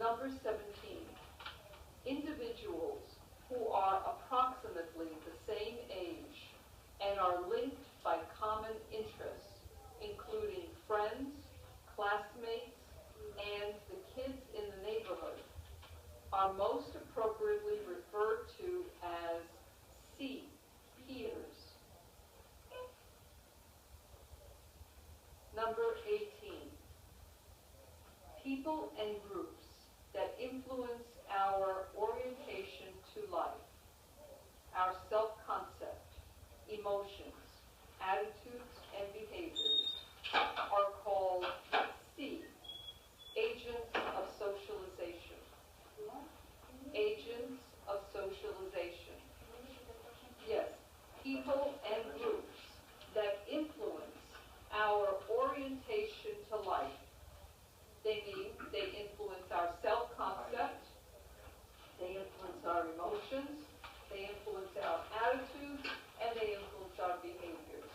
Number 17, individuals who are approximately the same age and are linked by common interests, including friends, classmates, and the kids in the neighborhood, are most appropriately referred to as C, peers. Number 18, people and groups that influence our orientation to life, our self-concept, emotions, attitudes, and behaviors are called C, agents of socialization. Agents of socialization. Yes, people and groups that influence our orientation to life. They influence our self-concept, they influence our emotions, they influence our attitudes, and they influence our behaviors.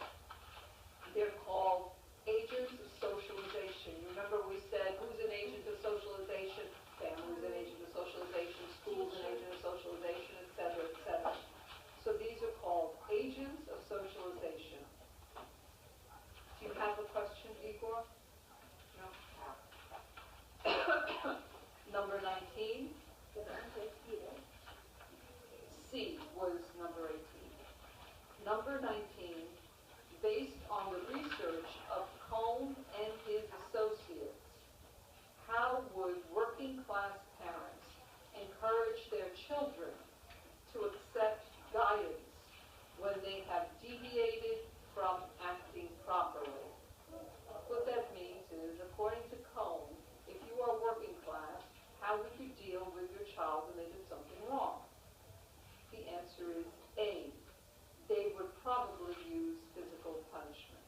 They're called agents of socialization. You remember we said, who's an agent of socialization? Family's an agent of socialization, school's an agent of socialization, etc., etc. So these are called agents of socialization. Do you have a question, Igor? No? Number 19. C was number 18. Number 19, based on the research of Cone and his associates, how would working class parents encourage their children to accept guidance when they have deviated from acting properly? What that means is, according to Cone, if you are working class, how would you deal with your child when they did something wrong? The answer is A. They would probably use physical punishment.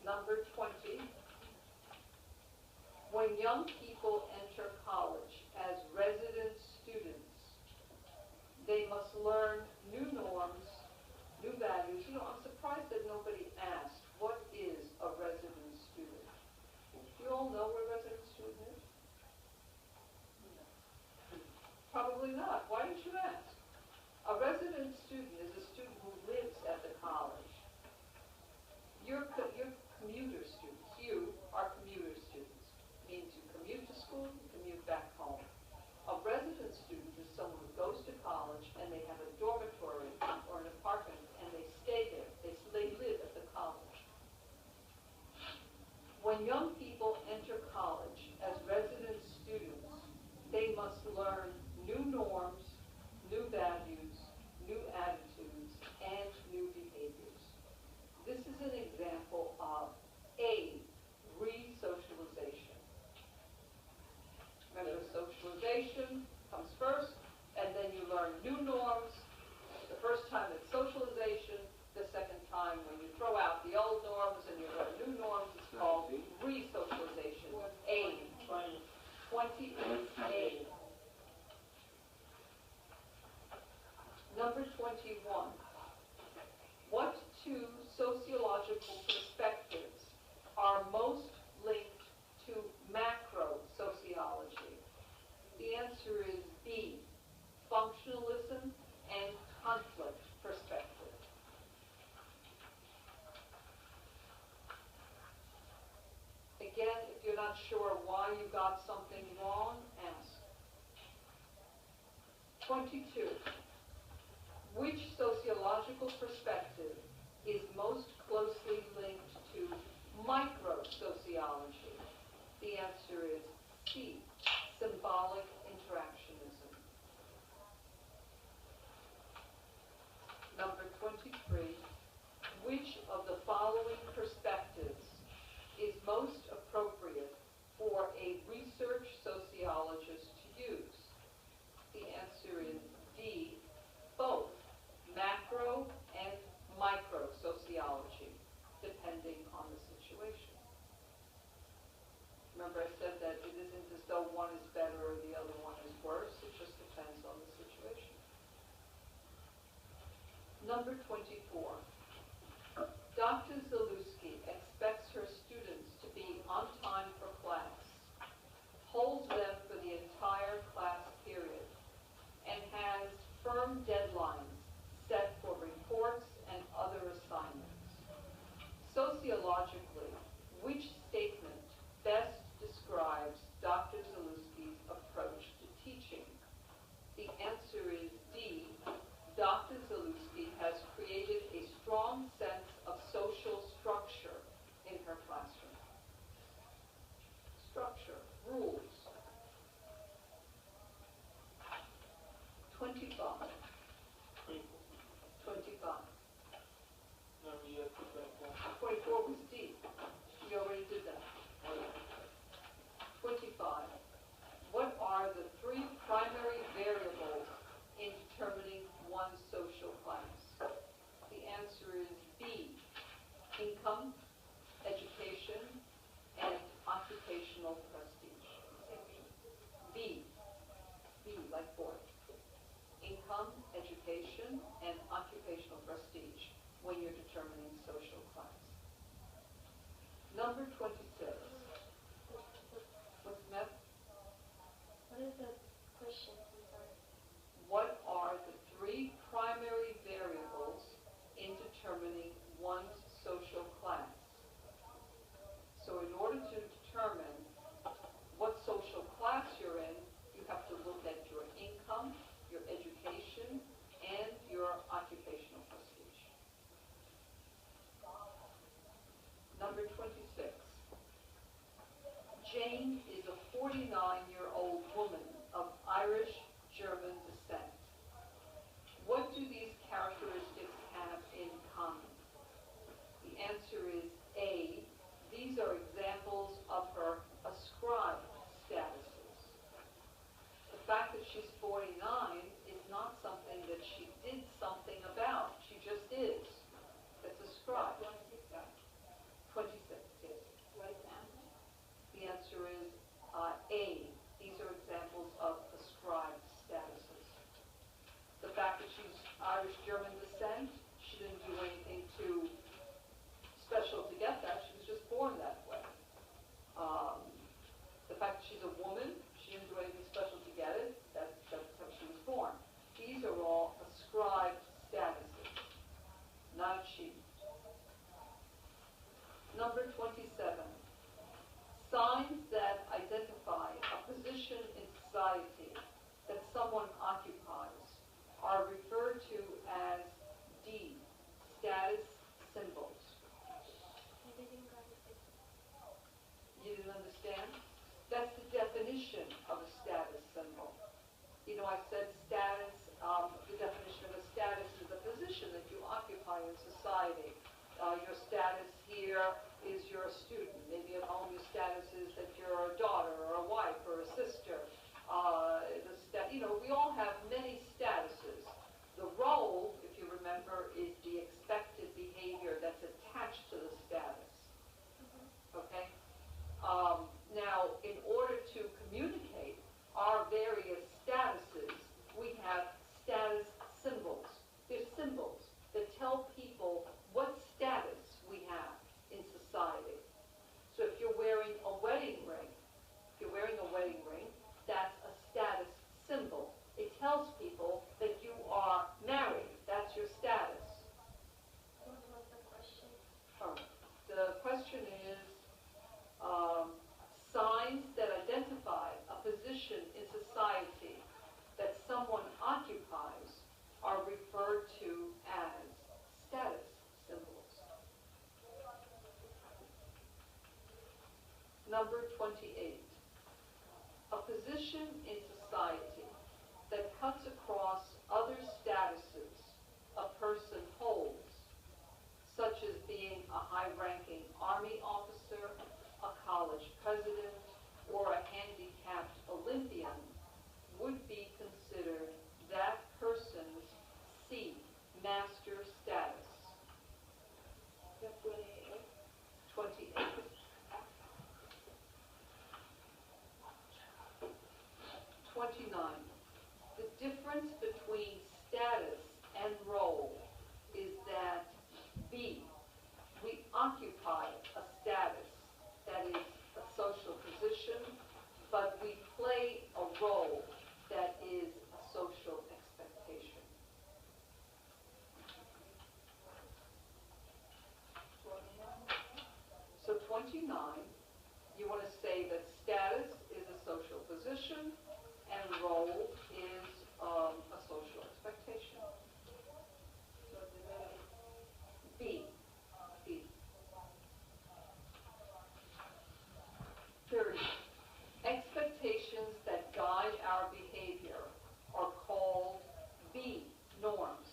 Number 20. When young people enter college as resident students, they must learn new norms, new values. You know, I'm surprised that nobody asked, what is a resident student? You all know what a resident student is? Probably not. Why didn't you ask? A resident student is a student who lives at the college. You're commuter students. You are commuter students. Means you commute to school, you commute back home. A resident student is someone who goes to college and they have a dormitory or an apartment and they stay there. They live at the college. When young people enter college as resident students, they must learn new norms, new values, new attitudes, and new behaviors. This is an example of A, re-socialization. Remember, socialization comes first, and then you learn new norms. The first time it's socialization. The second time, when you throw out the old norms and you learn new norms, it's called re-socialization. A. 20 is A. Number 21. What two sociological perspectives are most linked to macro-sociology? The answer is B, functionalism and conflict perspective. Again, if you're not sure why you got something wrong, ask. 22. Which sociological perspective is most closely linked to micro-sociology? The answer is C, symbolic interactionism. Number 23, which of the following perspectives is most appropriate for a research sociologist to use? The answer is D, both macro and micro sociology, depending on the situation. Remember I said that it isn't as though one is better or the other one is worse, it just depends on the situation. Number 24. Dr. Zalewski expects her students to be on time for class like boys. Income, education, and occupational prestige when you're determining social class. Number 26. What's the matter? What is the question? I'm sorry. What are the three primary variables in determining one's social class? So in order to determine what social class you're in, you have to look at your income, your education, and your occupational prestige. Number 26. Jane is a 49-year-old woman of Irish-German descent. What do these characteristics have in common? The answer is A. These are examples of her ascribed statuses. The fact that she's 49 is not something that she did something about. She just is. That's ascribed. 26, yes. The answer is A. These are examples of ascribed statuses. The fact that she's Irish-German descent, she didn't do anything too special to get that. She was just born that way. The fact that she's a woman, she didn't do anything special to get it. That's how she was born. These are all ascribed statuses, not achieved. Number 27. Signs that identify a position in society that someone occupies are referred to as D, status symbols. You didn't understand? That's the definition of a status symbol. You know, I said status, the definition of a status is a position that you occupy in society. Your status here is you're a student. Maybe at home your status is that you're a daughter or a wife or a sister. We all have many statuses. The role, if you remember, is the expected behavior that's attached to the status. Okay? Now, in order to communicate our various statuses, we have status symbols. They're symbols that tell people what status we have in society. So if you're wearing a wedding ring, that's a status symbol. It tells people that you are married. That's your status. What was the question? The question is signs that identify a position in society that someone occupies are referred to as status symbols. Number 28. A position in society that cuts across other statuses a person holds, such as being a high-ranking Army officer, a college president, or a handicapped Olympian, would be considered that person's C, master status. 28. 29. The difference between status and role is that B, we occupy a status, that is a social position, but we play a role that is a social expectation. So 29, you want to say that status is a social position and role is a social expectation. B. 30. Expectations that guide our behavior are called B, norms.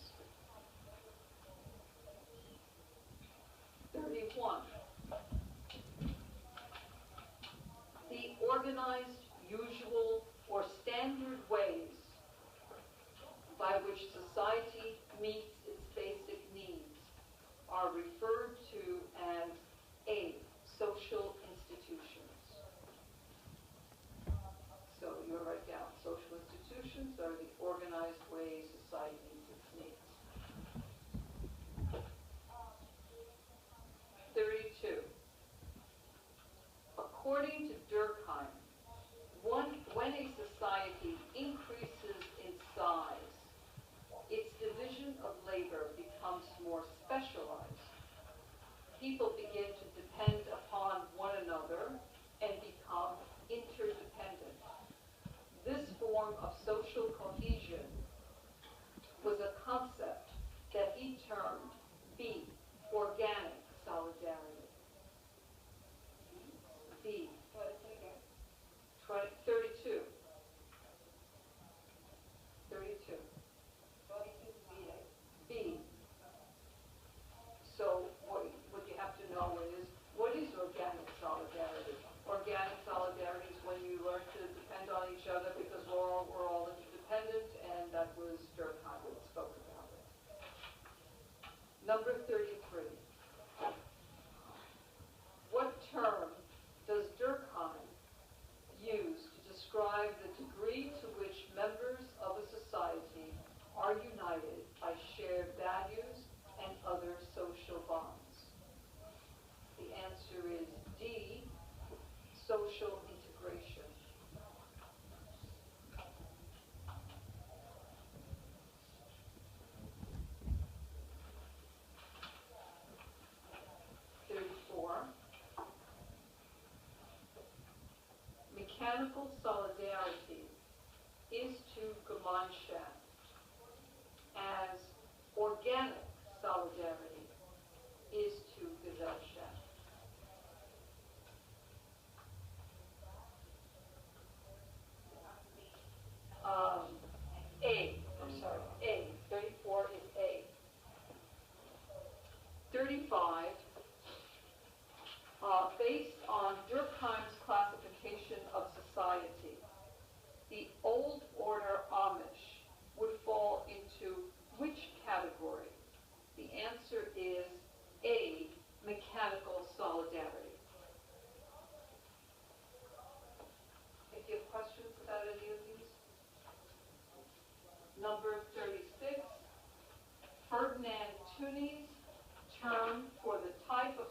31. The organized, usual, or standard ways by which society meets its basic needs are referred to as A, social institutions. So you write down social institutions, people begin to depend upon one another and become interdependent. This form of social cohesion was a concept that he termed B, organic solidarity. B. 32. 32. B. So what you have to know is, what is organic solidarity? Organic solidarity is when you learn to depend on each other because we're all interdependent, and that was Durkheim that spoke about it. Number 33. What term does Durkheim use to describe the degree to which members of a society are united by shared values and other social bonds? The answer is D, social integration. Mechanical solidarity is to Gemeinschaft as organic solidarity is to Gesellschaft. A. 34 is A. 35, based on Durkheim's classification of society, the old order Amish would fall into which category? The answer is A, mechanical solidarity. If you have questions about any of these. Number 36, Ferdinand Tönnies term for the type of